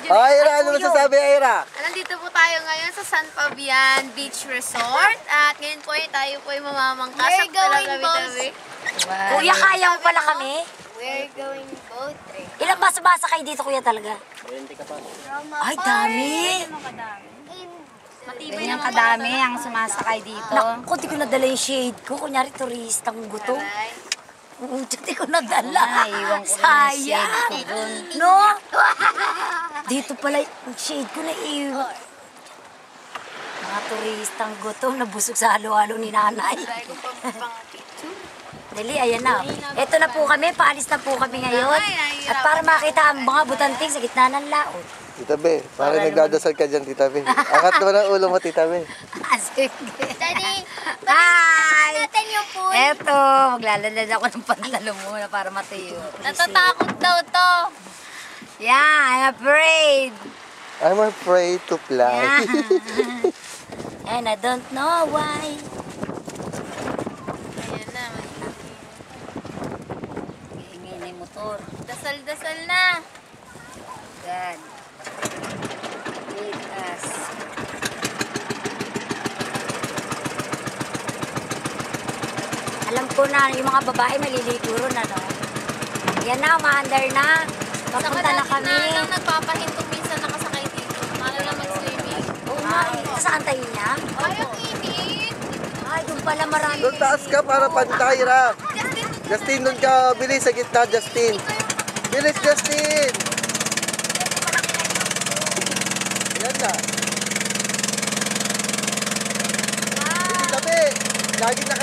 Ira, ano masasabi, Ira? Nandito po tayo ngayon sa San Fabian Beach Resort. At ngayon po tayo po ay mamamangka sa tabi-tabi. Kuya, kaya mo pala kami? We're going boat trip. Ilang basa-basa kayo dito, kuya, talaga? 20 ka pa. Ay, dami! Matibay Ganyan kadami ang sumasakay dito. Naku, di ko nadala yung shade ko. Kunyari, turistang guto. Di ko nadala. Iwan ko na yung shade ko dun. No? Dito pala yung shade ko na iwan. Mga turistang guto, nabusog sa halo-halo ni nanay. Dali, ayan na. Ito na po kami, paalis na po kami ngayon. At para makita ang mga butanting sa gitna ng laot. Tita Be, parang nagdadasal ka dyan, Tita Be. Angat naman ang ulo mo, Tita Be. Sige. Daddy, Hi! natin yung pool. Eto, maglalalad ako ng pantalon muna para matayo. Natatakot daw to. Yeah, I'm afraid. I'm afraid to fly. Yeah. And I don't know why. Ayan na. Ingay na yung motor. Dasal-dasal na. God. Lead us. Alam ko na, yung mga babae maliligo ron, ano? Yan na, umaandar na. Papunta na kami. Nang nagpapahintong minsan nakasakay dito. Para lang mag-swimming. Oo nga, saan tayo niya? Ay, ang init. Ay, doon pala marami. Doon taas ka para pantay, Ira. Justin, doon ka. Bilis sa gitna, Justin. Bilis, Justin. Ayan na. Tita Be, lagi na